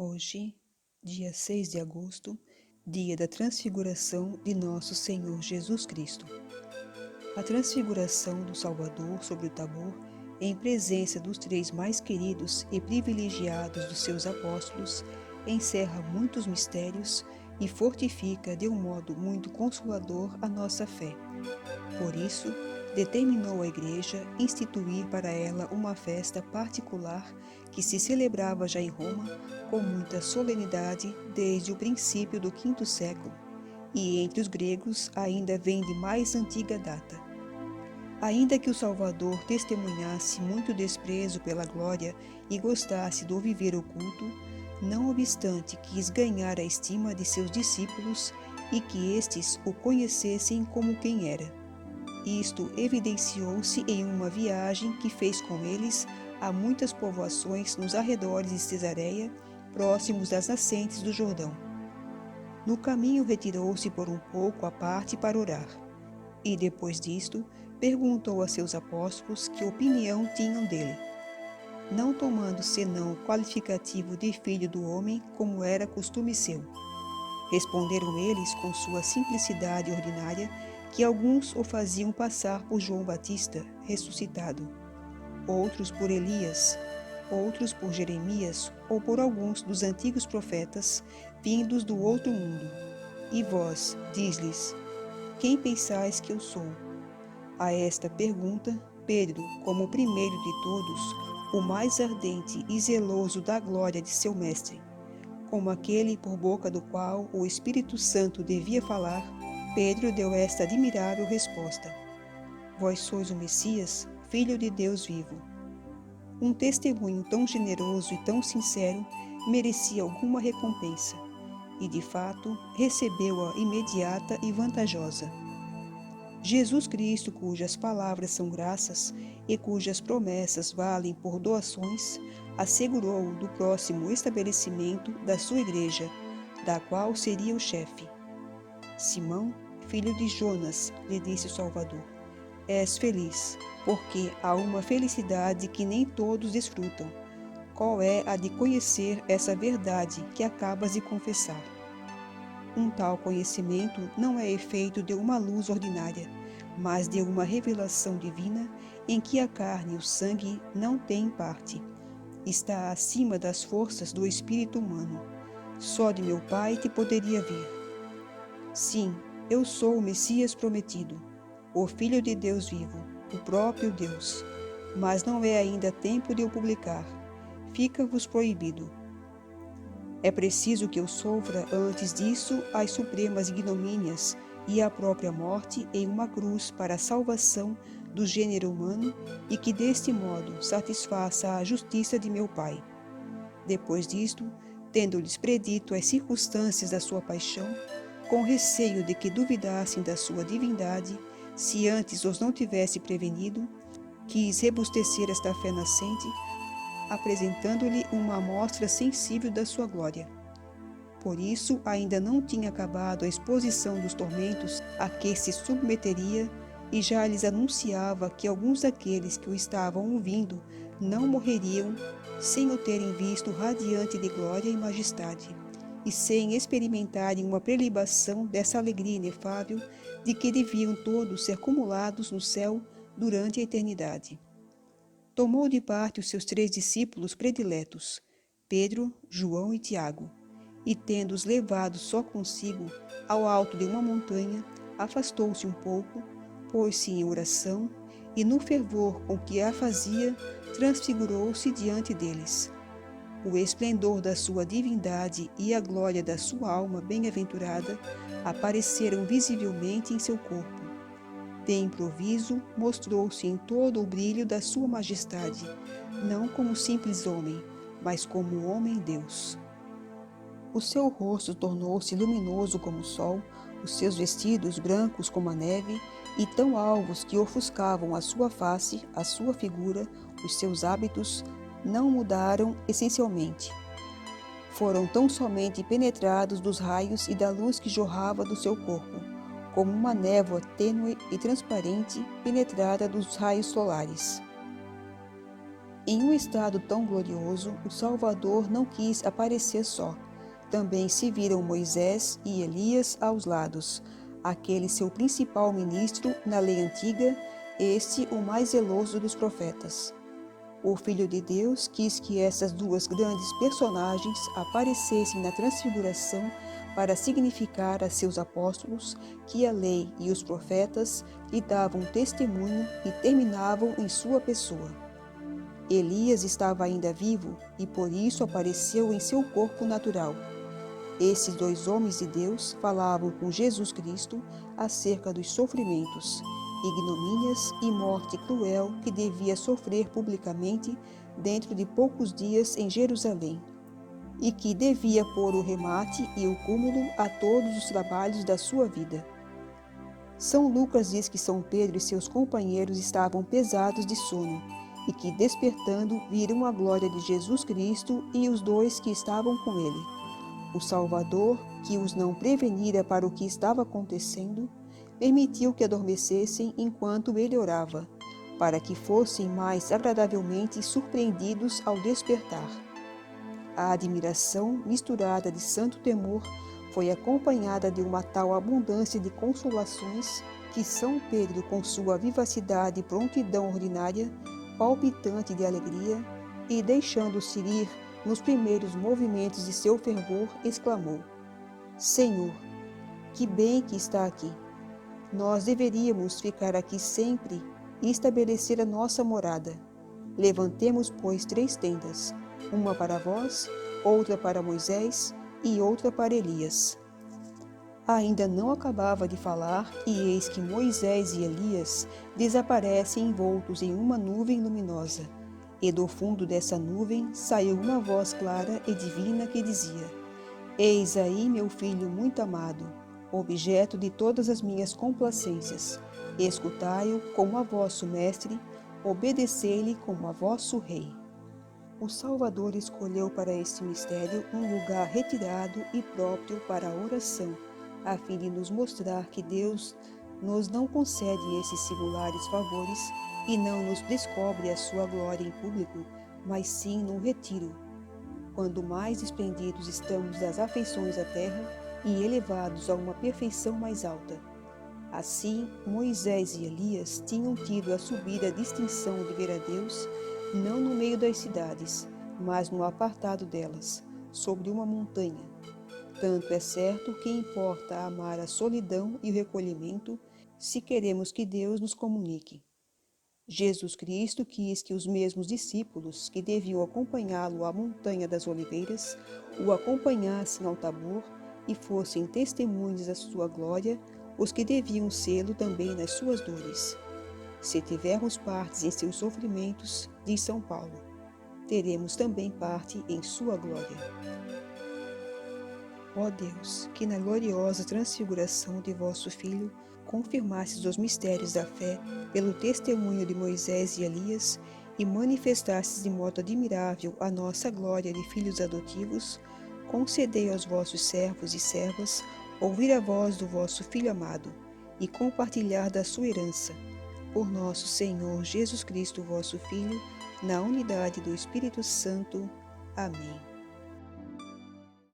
Hoje, dia 6 de agosto, dia da transfiguração de nosso Senhor Jesus Cristo. A transfiguração do Salvador sobre o Tabor, em presença dos três mais queridos e privilegiados dos seus apóstolos, encerra muitos mistérios e fortifica de um modo muito consolador a nossa fé. Por isso, determinou a Igreja instituir para ela uma festa particular que se celebrava já em Roma com muita solenidade desde o princípio do V século, e entre os gregos ainda vem de mais antiga data. Ainda que o Salvador testemunhasse muito desprezo pela glória e gostasse do viver oculto, não obstante quis ganhar a estima de seus discípulos e que estes o conhecessem como quem era. Isto evidenciou-se em uma viagem que fez com eles a muitas povoações nos arredores de Cesareia, próximos das nascentes do Jordão. No caminho retirou-se por um pouco à parte para orar. E depois disto, perguntou a seus apóstolos que opinião tinham dele, não tomando senão o qualificativo de filho do homem, como era costume seu. Responderam eles com sua simplicidade ordinária que alguns o faziam passar por João Batista, ressuscitado, outros por Elias, outros por Jeremias ou por alguns dos antigos profetas, vindos do outro mundo. E vós, diz-lhes, quem pensais que eu sou? A esta pergunta, Pedro, como o primeiro de todos, o mais ardente e zeloso da glória de seu mestre, como aquele por boca do qual o Espírito Santo devia falar, Pedro deu esta admirável resposta: Vós sois o Messias, Filho de Deus vivo. Um testemunho tão generoso e tão sincero merecia alguma recompensa, e de fato recebeu-a imediata e vantajosa. Jesus Cristo, cujas palavras são graças e cujas promessas valem por doações, assegurou do próximo estabelecimento da sua igreja, da qual seria o chefe. Simão, filho de Jonas, lhe disse o Salvador, és feliz, porque há uma felicidade que nem todos desfrutam. Qual é a de conhecer essa verdade que acabas de confessar? Um tal conhecimento não é efeito de uma luz ordinária, mas de uma revelação divina em que a carne e o sangue não têm parte. Está acima das forças do espírito humano. Só de meu Pai te poderia vir. Sim, eu sou o Messias prometido, o Filho de Deus vivo, o próprio Deus. Mas não é ainda tempo de o publicar. Fica-vos proibido. É preciso que eu sofra antes disso as supremas ignomínias e a própria morte em uma cruz para a salvação do gênero humano e que deste modo satisfaça a justiça de meu Pai. Depois disto, tendo-lhes predito as circunstâncias da sua paixão, com receio de que duvidassem da sua divindade, se antes os não tivesse prevenido, quis rebustecer esta fé nascente, apresentando-lhe uma amostra sensível da sua glória. Por isso, ainda não tinha acabado a exposição dos tormentos a que se submeteria, e já lhes anunciava que alguns daqueles que o estavam ouvindo não morreriam sem o terem visto radiante de glória e majestade, e sem experimentarem uma prelibação dessa alegria inefável de que deviam todos ser acumulados no céu durante a eternidade. Tomou de parte os seus 3 discípulos prediletos, Pedro, João e Tiago, e tendo-os levado só consigo ao alto de uma montanha, afastou-se um pouco, pôs-se em oração e no fervor com que a fazia, transfigurou-se diante deles. O esplendor da sua divindade e a glória da sua alma bem-aventurada apareceram visivelmente em seu corpo. De improviso, mostrou-se em todo o brilho da sua majestade, não como simples homem, mas como homem-deus. O seu rosto tornou-se luminoso como o sol, os seus vestidos brancos como a neve, e tão alvos que ofuscavam a sua face, a sua figura, os seus hábitos, não mudaram essencialmente. Foram tão somente penetrados dos raios e da luz que jorrava do seu corpo, como uma névoa tênue e transparente penetrada dos raios solares. Em um estado tão glorioso, o Salvador não quis aparecer só. Também se viram Moisés e Elias aos lados, aquele seu principal ministro na lei antiga, este o mais zeloso dos profetas. O Filho de Deus quis que essas duas grandes personagens aparecessem na transfiguração para significar a seus apóstolos que a lei e os profetas lhe davam testemunho e terminavam em sua pessoa. Elias estava ainda vivo e por isso apareceu em seu corpo natural. Esses dois homens de Deus falavam com Jesus Cristo acerca dos sofrimentos, ignomínias e morte cruel que devia sofrer publicamente dentro de poucos dias em Jerusalém, e que devia pôr o remate e o cúmulo a todos os trabalhos da sua vida. São Lucas diz que São Pedro e seus companheiros estavam pesados de sono, e que, despertando, viram a glória de Jesus Cristo e os dois que estavam com ele. O Salvador, que os não prevenira para o que estava acontecendo, permitiu que adormecessem enquanto ele orava, para que fossem mais agradavelmente surpreendidos ao despertar. A admiração, misturada de santo temor, foi acompanhada de uma tal abundância de consolações que São Pedro, com sua vivacidade e prontidão ordinária, palpitante de alegria, e deixando-se ir nos primeiros movimentos de seu fervor, exclamou: Senhor, que bem que está aqui! Nós deveríamos ficar aqui sempre e estabelecer a nossa morada. Levantemos, pois, 3 tendas, uma para vós, outra para Moisés e outra para Elias. Ainda não acabava de falar, e eis que Moisés e Elias desaparecem envoltos em uma nuvem luminosa. E do fundo dessa nuvem saiu uma voz clara e divina que dizia: Eis aí meu filho muito amado, objeto de todas as minhas complacências. Escutai-o como a vosso mestre, obedecei-lhe como a vosso rei. O Salvador escolheu para este mistério um lugar retirado e próprio para a oração, a fim de nos mostrar que Deus nos não concede esses singulares favores e não nos descobre a sua glória em público, mas sim num retiro, quando mais esplendidos estamos das afeições à terra e elevados a uma perfeição mais alta. Assim, Moisés e Elias tinham tido a subida distinção de ver a Deus, não no meio das cidades, mas no apartado delas, sobre uma montanha. Tanto é certo que importa amar a solidão e o recolhimento, se queremos que Deus nos comunique. Jesus Cristo quis que os mesmos discípulos que deviam acompanhá-lo à Montanha das Oliveiras o acompanhassem ao Tabor e fossem testemunhas da sua glória, os que deviam sê-lo também nas suas dores. Se tivermos partes em seus sofrimentos, diz São Paulo, teremos também parte em sua glória. Ó Deus, que na gloriosa transfiguração de vosso Filho confirmastes os mistérios da fé pelo testemunho de Moisés e Elias e manifestastes de modo admirável a nossa glória de filhos adotivos, concedei aos vossos servos e servas ouvir a voz do vosso Filho amado e compartilhar da sua herança. Por nosso Senhor Jesus Cristo, vosso Filho, na unidade do Espírito Santo. Amém.